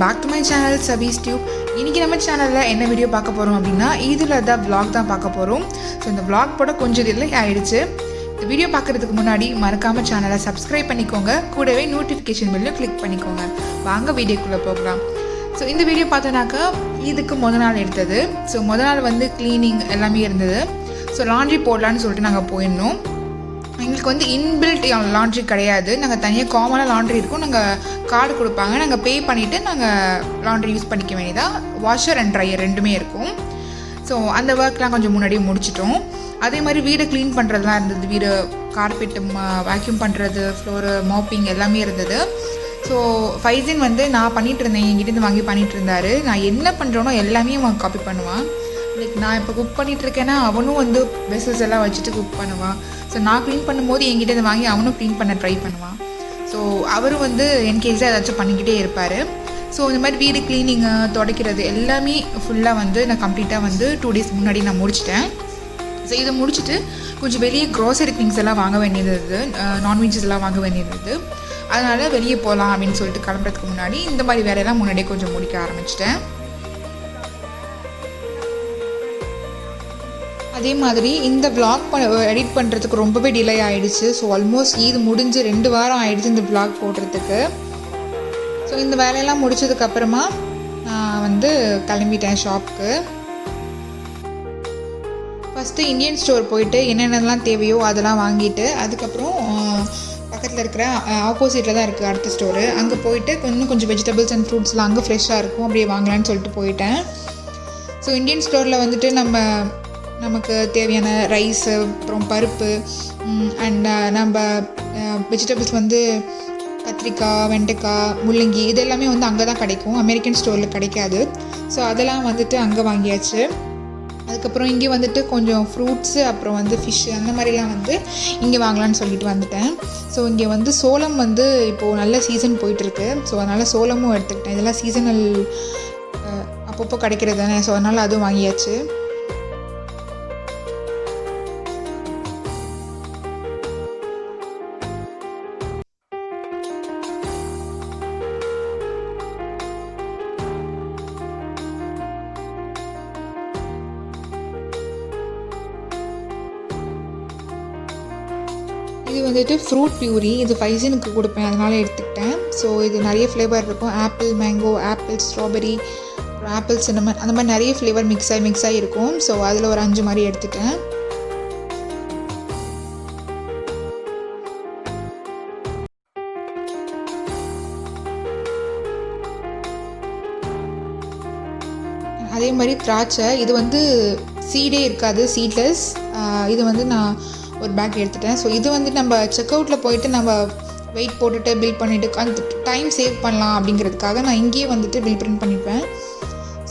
Back to my channel Sabees Tube. இன்றைக்கி நம்ம சேனலில் என்ன வீடியோ பார்க்க போகிறோம் அப்படின்னா இதில் தான் vlog தான் பார்க்க போகிறோம். ஸோ இந்த vlog போட கொஞ்சம் டிலே ஆகிடுச்சு. இந்த வீடியோ பார்க்குறதுக்கு முன்னாடி மறக்காமல் சேனலை சப்ஸ்கிரைப் பண்ணிக்கோங்க, கூடவே நோட்டிஃபிகேஷன் பெல்லும் கிளிக் பண்ணிக்கோங்க. வாங்க வீடியோக்குள்ளே போகலாம். ஸோ இந்த வீடியோ பார்த்தோன்னாக்கா இதுக்கு முதல் நாள் எடுத்தது. ஸோ முதல் நாள் வந்து க்ளீனிங் எல்லாமே இருந்தது. ஸோ லாண்ட்ரி போடலான்னு சொல்லிட்டு நாங்கள் போயிருந்தோம். எங்களுக்கு வந்து இன்பில்ட் லாண்ட்ரி கிடையாது, நாங்கள் தனியாக காமனாக லாண்ட்ரி இருக்கும். நாங்கள் கார்டு கொடுப்பாங்க, நாங்கள் பே பண்ணிவிட்டு நாங்கள் லாண்ட்ரி யூஸ் பண்ணிக்க வேண்டியதாக. வாஷர் அண்ட் ட்ரையர் ரெண்டுமே இருக்கும். ஸோ அந்த ஒர்க்லாம் கொஞ்சம் முன்னாடியே முடிச்சிட்டோம். அதே மாதிரி வீடை க்ளீன் பண்ணுறதுலாம் இருந்தது. வீடு கார்பெட்டு வேக்யூம் பண்ணுறது, ஃப்ளோரு மாப்பிங் எல்லாமே இருந்தது. ஸோ ஃபைசின் வந்து நான் பண்ணிகிட்டு இருந்தேன், என்கிட்டேருந்து வாங்கி பண்ணிகிட்டு இருந்தார். நான் என்ன பண்ணுறேனோ எல்லாமே அவன் காப்பி பண்ணுவான். லைக் நான் இப்போ குக் பண்ணிகிட்ருக்கேன்னா அவனும் வந்து வெசல்ஸ் எல்லாம் வச்சுட்டு குக் பண்ணுவான். ஸோ நான் க்ளீன் பண்ணும்போது என்கிட்ட இதை வாங்கி அவனும் க்ளீன் பண்ண ட்ரை பண்ணுவான். ஸோ அவரும் வந்து என்கேஜாக ஏதாச்சும் பண்ணிக்கிட்டே இருப்பார். ஸோ இந்த மாதிரி வீடு க்ளீனிங்கு துடைக்கிறது எல்லாமே ஃபுல்லாக வந்து நான் கம்ப்ளீட்டாக வந்து 2 days முன்னாடி நான் முடிச்சிட்டேன். ஸோ இதை முடிச்சுட்டு கொஞ்சம் வெளியே க்ராசரி திங்ஸ் எல்லாம் வாங்க வேண்டியது, நான்வெஜ்ஜஸ் எல்லாம் வாங்க வேண்டியது. அதனால் வெளியே போகலாம் அப்படின்னு சொல்லிட்டு கிளம்புறதுக்கு முன்னாடி இந்த மாதிரி வேலையெல்லாம் முன்னாடியே கொஞ்சம் முடிக்க ஆரம்பிச்சிட்டேன். அதே மாதிரி இந்த vlog எடிட் பண்ணுறதுக்கு ரொம்பவே டிலே ஆகிடுச்சு. ஸோ ஆல்மோஸ்ட் இது முடிஞ்சு 2 வாரம் ஆகிடுச்சு இந்த vlog போடுறதுக்கு. ஸோ இந்த வேலையெல்லாம் முடிச்சதுக்கப்புறமா நான் வந்து கிளம்பிட்டேன் ஷாப்புக்கு. ஃபஸ்ட்டு இந்தியன் ஸ்டோர் போயிட்டு என்னென்னலாம் தேவையோ அதெல்லாம் வாங்கிட்டு, அதுக்கப்புறம் பக்கத்தில் இருக்கிற ஆப்போசிட்டில் தான் இருக்குது அடுத்த ஸ்டோரு, அங்கே போயிட்டு கொஞ்சம் வெஜிடபிள்ஸ் அண்ட் ஃப்ரூட்ஸ்லாம் அங்கே ஃப்ரெஷ்ஷாக இருக்கும், அப்படியே வாங்கலான்னு சொல்லிட்டு போயிட்டேன். ஸோ இந்தியன் ஸ்டோரில் வந்துட்டு நமக்கு தேவையான ரைஸு, அப்புறம் பருப்பு அண்ட் நம்ம வெஜிடபிள்ஸ் வந்து கத்திரிக்காய், வெண்டைக்காய், முள்ளங்கி இது எல்லாமே வந்து அங்கே தான் கிடைக்கும், அமெரிக்கன் ஸ்டோரில் கிடைக்காது. ஸோ அதெல்லாம் வந்துட்டு அங்கே வாங்கியாச்சு. அதுக்கப்புறம் இங்கே வந்துட்டு கொஞ்சம் ஃப்ரூட்ஸு, அப்புறம் வந்து ஃபிஷ்ஷு அந்த மாதிரிலாம் வந்து இங்கே வாங்கலான்னு சொல்லிட்டு வந்துட்டேன். ஸோ இங்கே வந்து சோளம் வந்து இப்போது நல்ல சீசன் போயிட்டுருக்கு. ஸோ அதனால் சோளமும் எடுத்துக்கிட்டேன். இதெல்லாம் சீசனல் அப்பப்போ கிடைக்கிறது தானே, ஸோ அதனால் அதுவும் வாங்கியாச்சு. இது வந்துட்டு ஃப்ரூட் பியூரி, இது ஃபைசினுக்கு கொடுப்பேன் அதனால் எடுத்துக்கிட்டேன். ஸோ இது நிறைய ஃப்ளேவர் இருக்கும், ஆப்பிள், மேங்கோ, ஆப்பிள், ஸ்ட்ராபெரி, அப்புறம் ஆப்பிள், சின்னமன், அந்த மாதிரி நிறைய ஃப்ளேவர் மிக்ஸ் ஆகி இருக்கும். ஸோ அதில் ஒரு 5 மாதிரி எடுத்துட்டேன். அதே மாதிரி திராட்சை, இது வந்து சீடே இருக்காது, சீட்லெஸ். இது வந்து நான் ஒரு பேக் எடுத்துட்டேன். ஸோ இது வந்து நம்ம செக் அவுட்டில் போயிட்டு நம்ம வெயிட் போட்டுட்டு பில் பண்ணிவிட்டு அந்த டைம் சேவ் பண்ணலாம் அப்படிங்கிறதுக்காக நான் இங்கேயே வந்துட்டு பில் பிரிண்ட் பண்ணிப்பேன்.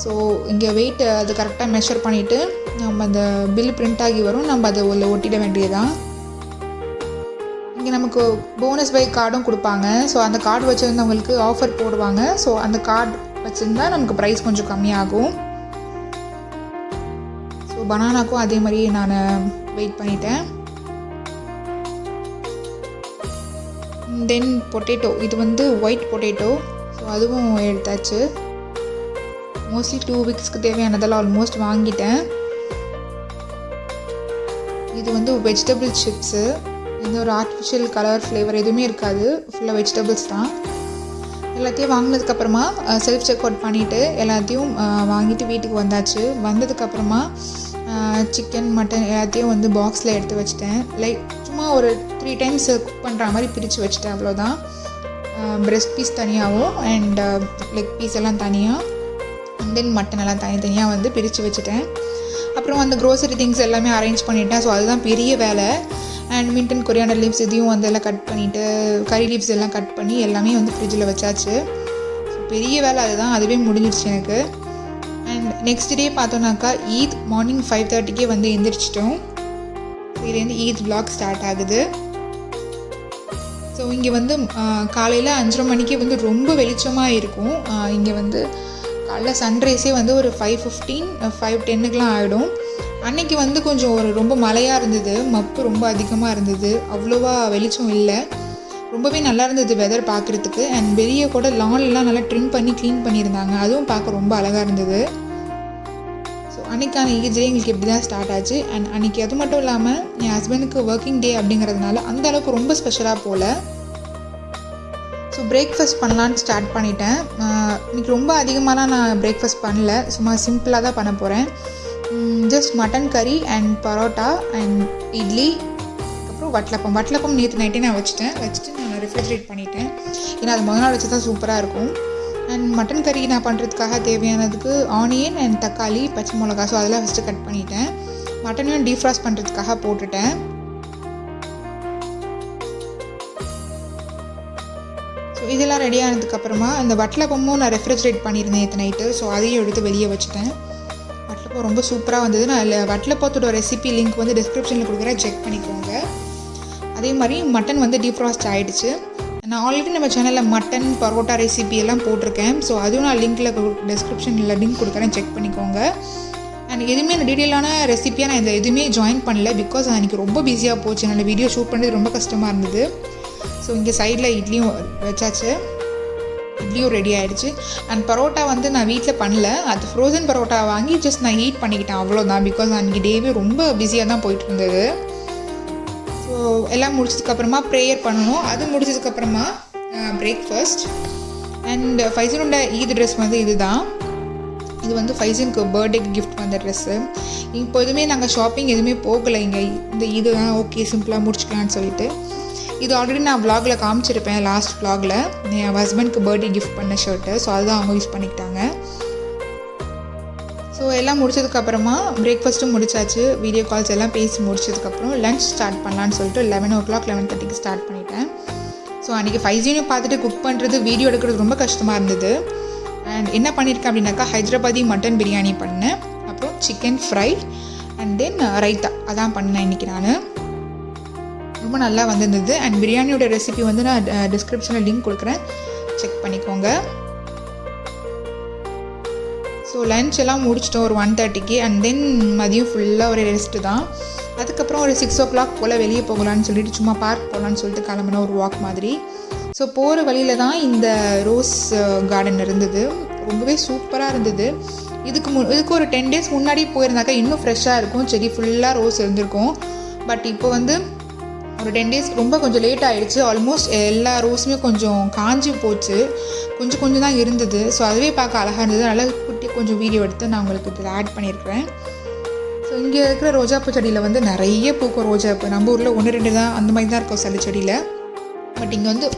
ஸோ இங்கே வெயிட் அது கரெக்டாக மெஷர் பண்ணிவிட்டு நம்ம அந்த பில் பிரிண்ட் ஆகி வரும், நம்ம அதை உள்ள ஒட்டிட வேண்டியதுதான். இங்கே நமக்கு போனஸ் பை கார்டும் கொடுப்பாங்க. ஸோ அந்த கார்டு வச்சுருந்தவங்களுக்கு ஆஃபர் போடுவாங்க. ஸோ அந்த கார்டு வச்சுருந்தா நமக்கு ப்ரைஸ் கொஞ்சம் கம்மியாகும். ஸோ பனானாக்கும் அதே மாதிரி நான் வெயிட் பண்ணிட்டேன். தென் பொட்டேட்டோ, இது வந்து ஒயிட் பொட்டேட்டோ. ஸோ அதுவும் எடுத்தாச்சு. மோஸ்ட்லி 2 weeksக்கு தேவையானதெல்லாம் ஆல்மோஸ்ட் வாங்கிட்டேன். இது வந்து வெஜிடபிள் சிப்ஸு, இந்த ஒரு ஆர்டிஃபிஷியல் கலர் ஃப்ளேவர் எதுவுமே இருக்காது, ஃபுல்லாக வெஜிடபிள்ஸ் தான். எல்லாத்தையும் வாங்கினதுக்கப்புறமா செல்ஃப் செக் அவுட் பண்ணிவிட்டு எல்லாத்தையும் வாங்கிட்டு வீட்டுக்கு வந்தாச்சு. வந்ததுக்கப்புறமா சிக்கன், மட்டன் எல்லாத்தையும் வந்து பாக்ஸில் எடுத்து வச்சுட்டேன். லைக் சும்மா ஒரு 3 times குக் பண்ணுற மாதிரி பிரித்து வச்சுட்டேன், அவ்வளோதான். பிரெஸ்ட் பீஸ் தனியாகவும் அண்ட் லெக் பீஸ் எல்லாம் தனியாக, அண்ட் தென் மட்டன் எல்லாம் தனித்தனியாக வந்து பிரித்து வச்சுட்டேன். அப்புறம் அந்த க்ரோசரி திங்ஸ் எல்லாமே அரேஞ்ச் பண்ணிட்டேன். ஸோ அதுதான் பெரிய வேலை. அண்ட் மின்டன், கொரியாண்டர் லீவ்ஸ் இதையும் வந்து எல்லாம் கட் பண்ணிவிட்டு, கறி லீவ்ஸ் எல்லாம் கட் பண்ணி எல்லாமே வந்து ஃப்ரிட்ஜில் வச்சாச்சு. ஸோ பெரிய வேலை அதுதான், அதுவே முடிஞ்சிடுச்சு எனக்கு. அண்ட் நெக்ஸ்ட் டே பார்த்தோன்னாக்கா ஈத் மார்னிங் 5:30க்கே வந்து எந்திரிச்சிட்டோம். ஸோ இதுலேருந்து ஈத் vlog ஸ்டார்ட் ஆகுது. ஸோ இங்கே வந்து காலையில் 5:30 மணிக்கே வந்து ரொம்ப வெளிச்சமாக இருக்கும். இங்கே வந்து காலைல சன்ரைஸே வந்து ஒரு 5:15, 5:10க்குலாம் ஆகிடும். அன்றைக்கி வந்து கொஞ்சம் ரொம்ப மழையாக இருந்தது, மப்பு ரொம்ப அதிகமாக இருந்தது, அவ்வளோவா வெளிச்சம் இல்லை. ரொம்பவே நல்லா இருந்தது வெதர் பார்க்குறதுக்கு. அண்ட் வெளியே கூட லான்லாம் நல்லா ட்ரிம் பண்ணி க்ளீன் பண்ணியிருந்தாங்க. அதுவும் பார்க்க ரொம்ப அழகாக இருந்தது. ஸோ அன்றைக்கான ஈத்லேயே எங்களுக்கு இப்படி தான் ஸ்டார்ட் ஆச்சு. அண்ட் அன்றைக்கி அது மட்டும் இல்லாமல் என் ஹஸ்பண்டுக்கு ஒர்க்கிங் டே அப்படிங்கிறதுனால அந்த அளவுக்கு ரொம்ப ஸ்பெஷலாக போகல. ஸோ பிரேக்ஃபாஸ்ட் பண்ணலான்னு ஸ்டார்ட் பண்ணிட்டேன். இன்றைக்கி ரொம்ப அதிகமாகலாம் நான் பிரேக்ஃபாஸ்ட் பண்ணல, சும்மா சிம்பிளாக தான் பண்ண போகிறேன். ஜஸ்ட் மட்டன் கறி அண்ட் பரோட்டா அண்ட் இட்லி, அப்புறம் வட்டலப்பம் நேற்று நைட்டே நான் வச்சுட்டு நான் ரெஃப்ரிஜரேட் பண்ணிட்டேன். ஏன்னா அது முதல் நாள் வச்சு தான் சூப்பராக இருக்கும். அண்ட் மட்டன் கறி நான் பண்ணுறதுக்காக தேவையானதுக்கு ஆனியன் அண்ட் தக்காளி, பச்சை மிளகா, ஸோ அதெல்லாம் ஃபஸ்ட்டு கட் பண்ணிட்டேன். மட்டனையும் டீஃப்ராஸ்ட் பண்ணுறதுக்காக போட்டுட்டேன். ஸோ இதெல்லாம் ரெடி ஆனதுக்கப்புறமா இந்த வட்டலப்பமும் நான் ரெஃப்ரிஜரேட் பண்ணியிருந்தேன் நேற்று நைட்டு. ஸோ அதையும் எடுத்து வெளியே வச்சுட்டேன். வட்டலப்பம் ரொம்ப சூப்பராக வந்தது. நான் வட்டலப்பத்தோட ரெசிபி லிங்க் வந்து டிஸ்கிரிப்ஷனில் கொடுக்குறேன், செக் பண்ணிக்கோங்க. அதே மாதிரி மட்டன் வந்து டீஃப்ராஸ்ட் ஆகிடுச்சு. நான் ஆல்ரெடி நம்ம சேனலில் மட்டன் பரோட்டா ரெசிபி எல்லாம் போட்டிருக்கேன். ஸோ அதுவும் நான் லிங்க்கில் டிஸ்கிரிப்ஷனில் லிங்க் கொடுக்குறேன், செக் பண்ணிக்கோங்க. அண்ட் எதுவுமே அந்த டீட்டெயிலான ரெசிப்பியாக நான் இந்த எதுவுமே ஜாயின் பண்ணல, பிகாஸ் எனக்கு ரொம்ப பிஸியாக போச்சு. என்னால் வீடியோ ஷூட் பண்ணுறது ரொம்ப கஷ்டமாக இருந்தது. ஸோ இங்கே சைடில் இட்லியும் வச்சாச்சு, இட்லியும் ரெடி ஆகிடுச்சு. அண்ட் பரோட்டா வந்து நான் வீட்டில் பண்ணல, அது ஃப்ரோசன் பரோட்டா வாங்கி ஜஸ்ட் நான் ஹீட் பண்ணிக்கிட்டேன், அவ்வளோதான். பிகாஸ் அன்றைக்கி டேவே ரொம்ப பிஸியாக தான் போயிட்டு இருந்தது. ஸோ எல்லாம் முடிச்சதுக்கப்புறமா ப்ரேயர் பண்ணணும். அது முடிச்சதுக்கப்புறமா பிரேக்ஃபாஸ்ட். அண்ட் ஃபைசனோட ஈத் ட்ரெஸ் வந்து இதுதான். இது வந்து ஃபைசனுக்கு பர்த்டேக்கு கிஃப்ட் வந்த ட்ரெஸ்ஸு. இப்போ எதுவுமே நாங்கள் ஷாப்பிங் எதுவுமே போகலை இங்கே. இந்த இது தான் ஓகே, சிம்பிளாக முடிச்சுக்கலான்னு சொல்லிட்டு. இது ஆல்ரெடி நான் விலாகில் காமிச்சிருப்பேன், லாஸ்ட் விலாகில் என் ஹஸ்பண்டுக்கு பர்த்டே கிஃப்ட் பண்ண ஷர்ட்டு. ஸோ அதுதான் அவங்க யூஸ் பண்ணிக்கிட்டாங்க. ஸோ எல்லாம் முடிச்சதுக்கப்புறமா பிரேக்ஃபாஸ்ட்டும் முடிச்சாச்சு. வீடியோ கால்ஸ் எல்லாம் பேசி முடிச்சதுக்கப்புறம் லன்ச் ஸ்டார்ட் பண்ணலான்னு சொல்லிட்டு 11 o'clock 11:30க்கு ஸ்டார்ட் பண்ணிட்டேன். ஸோ அன்றைக்கி ஃபைசனையும் பார்த்துட்டு குக் பண்ணுறது, வீடியோ எடுக்கிறது ரொம்ப கஷ்டமாக இருந்தது. அண்ட் என்ன பண்ணியிருக்கேன் அப்படின்னாக்கா, ஹைதராபாதி மட்டன் பிரியாணி பண்ணேன், அப்புறம் chicken fry and then raita, அதான் பண்ணேன் இன்றைக்கி நான். ரொம்ப நல்லா வந்திருந்தது. அண்ட் பிரியாணியோட ரெசிபி வந்து நான் டிஸ்கிரிப்ஷனில் லிங்க் கொடுக்குறேன், செக் பண்ணிக்கோங்க. ஸோ லன்ச் எல்லாம் முடிச்சிட்டோம் ஒரு 1:30க்கு. அண்ட் தென் மதியம் ஃபுல்லாக ஒரு ரெஸ்ட்டு தான். அதுக்கப்புறம் ஒரு 6 o'clock போல் வெளியே போகலான்னு சொல்லிட்டு சும்மா பார்க் போகலான்னு சொல்லிட்டு கிளம்புன ஒரு வாக் மாதிரி. ஸோ போகிற வழியில் தான் இந்த ரோஸ் கார்டன் இருந்தது. ரொம்பவே சூப்பராக இருந்தது. இதுக்கு ஒரு 10 days முன்னாடி போயிருந்தாக்கா இன்னும் ஃப்ரெஷ்ஷாக இருக்கும், செடி ஃபுல்லாக ரோஸ் இருந்திருக்கும். பட் இப்போ வந்து ஒரு 10 days ரொம்ப கொஞ்சம் லேட் ஆகிடுச்சு. ஆல்மோஸ்ட் எல்லா ரோஸுமே கொஞ்சம் காஞ்சி போச்சு, கொஞ்சம் தான் இருந்தது. ஸோ அதுவே பார்க்க அழகாக இருந்தது. நல்லா குட்டி கொஞ்சம் வீடியோ எடுத்து நான் உங்களுக்கு இதில் ஆட் பண்ணியிருக்கிறேன். ஸோ இங்கே இருக்கிற ரோஜாப்பூ செடியில் வந்து நிறைய பூக்கும் ரோஜாப்பூ. நம்ம ஊரில் 1-2 தான் அந்த மாதிரி தான் இருக்கும் சில செடியில். பட் இங்கே வந்து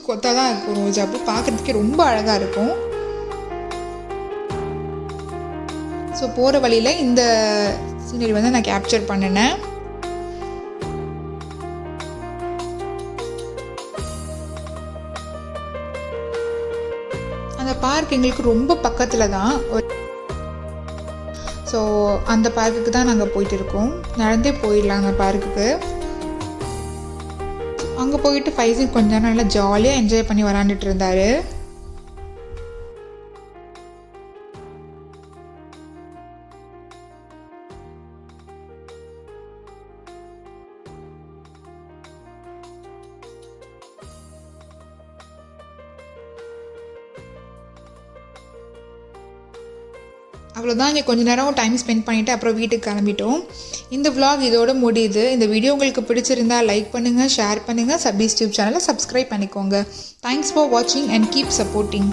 கொத்தாக தான் இருக்கும் ரோஜாப்பூ, பார்க்குறதுக்கே ரொம்ப அழகாக இருக்கும். ஸோ போகிற வழியில் இந்த சீனரி வந்து நான் கேப்சர் பண்ணினேன். அந்த பார்க் எங்களுக்கு ரொம்ப பக்கத்தில் தான். ஸோ அந்த பார்க்குக்கு தான் நாங்கள் போயிட்டு இருக்கோம். நடந்தே போயிடலாம் அந்த பார்க்குக்கு. அங்கே போயிட்டு ஃபைசன் கொஞ்ச நேரம் நல்லா ஜாலியாக என்ஜாய் பண்ணி விளாண்டுட்டு இருந்தார். அவ்வளோதான், இங்கே கொஞ்சம் நேரம் டைம் ஸ்பெண்ட் பண்ணிவிட்டு அப்புறம் வீட்டுக்கு கிளம்பிட்டோம். இந்த vlog இதோட முடியுது. இந்த வீடியோ உங்களுக்கு பிடிச்சிருந்தால் லைக் பண்ணுங்கள், ஷேர் பண்ணுங்கள், சபீஸ் டியூப் சேனலை சப்ஸ்கிரைப் பண்ணிக்கோங்க. தேங்க்ஸ் ஃபார் வாட்சிங் அண்ட் கீப் சப்போர்ட்டிங்.